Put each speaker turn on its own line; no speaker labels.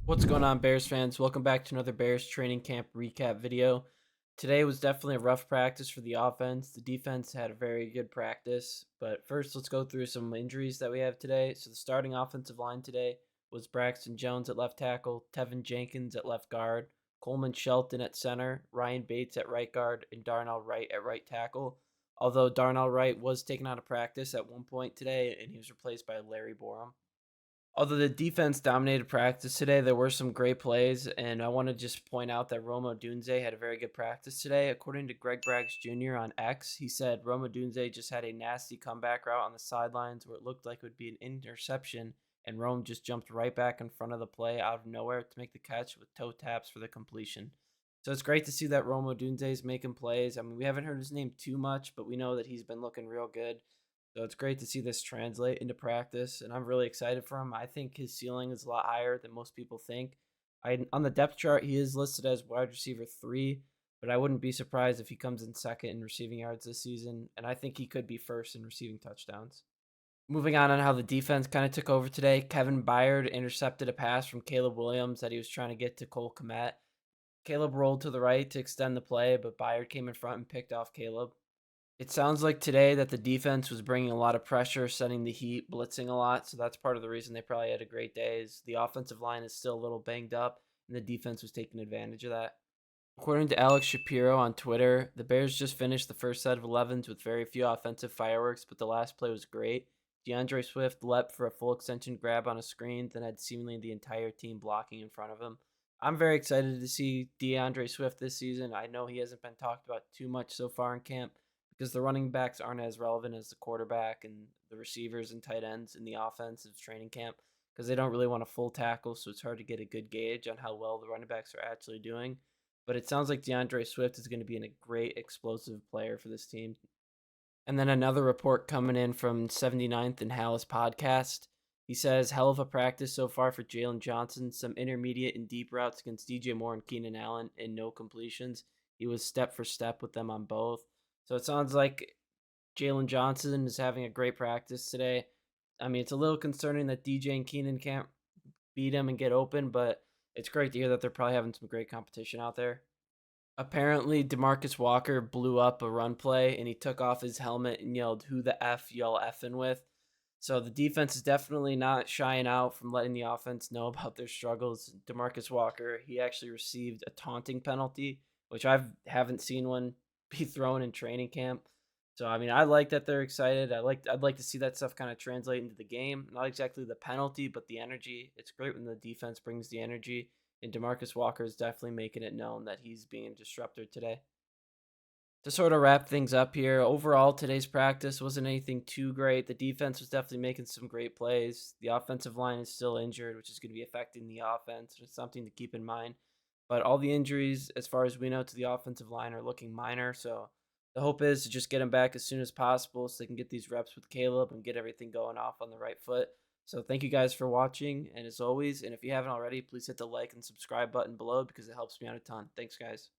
What's going on, Bears fans? Welcome back to another Bears training camp recap video. Today was definitely a rough practice for the offense. The defense had a very good practice, but first let's go through some injuries that we have today. So the starting offensive line today was Braxton Jones at left tackle, Tevin Jenkins at left guard, Coleman Shelton at center, Ryan Bates at right guard, and Darnell Wright at right tackle. Although Darnell Wright was taken out of practice at one point today, and he was replaced by Larry Borum. Although the defense dominated practice today, there were some great plays, and I want to just point out that Odunze had a very good practice today. According to Greg Braggs Jr. on X, he said Odunze just had a nasty comeback route on the sidelines where it looked like it would be an interception, and Rome just jumped right back in front of the play out of nowhere to make the catch with toe taps for the completion. So it's great to see that Odunze is making plays. I mean, we haven't heard his name too much, but we know that he's been looking real good. So it's great to see this translate into practice, and I'm really excited for him. I think his ceiling is a lot higher than most people think. On the depth chart, he is listed as wide receiver 3, but I wouldn't be surprised if he comes in second in receiving yards this season, and I think he could be first in receiving touchdowns. Moving on how the defense kind of took over today, Kevin Byard intercepted a pass from Caleb Williams that he was trying to get to Cole Kmet. Caleb rolled to the right to extend the play, but Byard came in front and picked off Caleb. It sounds like today that the defense was bringing a lot of pressure, setting the heat, blitzing a lot. So that's part of the reason they probably had a great day. Is the offensive line is still a little banged up, and the defense was taking advantage of that. According to Alex Shapiro on Twitter, the Bears just finished the first set of 11s with very few offensive fireworks, but the last play was great. DeAndre Swift leapt for a full extension grab on a screen, then had seemingly the entire team blocking in front of him. I'm very excited to see DeAndre Swift this season. I know he hasn't been talked about too much so far in camp, because the running backs aren't as relevant as the quarterback and the receivers and tight ends in the offensive training camp, because they don't really want a full tackle, so it's hard to get a good gauge on how well the running backs are actually doing. But it sounds like DeAndre Swift is going to be a great explosive player for this team. And then another report coming in from 79th and Hallis podcast. He says, hell of a practice so far for Jaylen Johnson. Some intermediate and deep routes against DJ Moore and Keenan Allen and no completions. He was step for step with them on both. So it sounds like Jaylen Johnson is having a great practice today. I mean, it's a little concerning that DJ and Keenan can't beat him and get open, but it's great to hear that they're probably having some great competition out there. Apparently, Demarcus Walker blew up a run play and he took off his helmet and yelled, "Who the F y'all effing with?" So the defense is definitely not shying out from letting the offense know about their struggles. Demarcus Walker, he actually received a taunting penalty, which I haven't seen one be thrown in training camp. So I mean, I like that they're excited. I'd like to see that stuff kind of translate into the game. Not exactly the penalty, but the energy. It's great when the defense brings the energy, and Demarcus Walker is definitely making it known that he's being a disruptor today. To sort of wrap things up here, overall today's practice wasn't anything too great. The defense was definitely making some great plays. The offensive line is still injured, which is going to be affecting the offense. It's something to keep in mind. But all the injuries, as far as we know, to the offensive line are looking minor. So the hope is to just get them back as soon as possible so they can get these reps with Caleb and get everything going off on the right foot. So thank you guys for watching. And as always, and if you haven't already, please hit the like and subscribe button below because it helps me out a ton. Thanks, guys.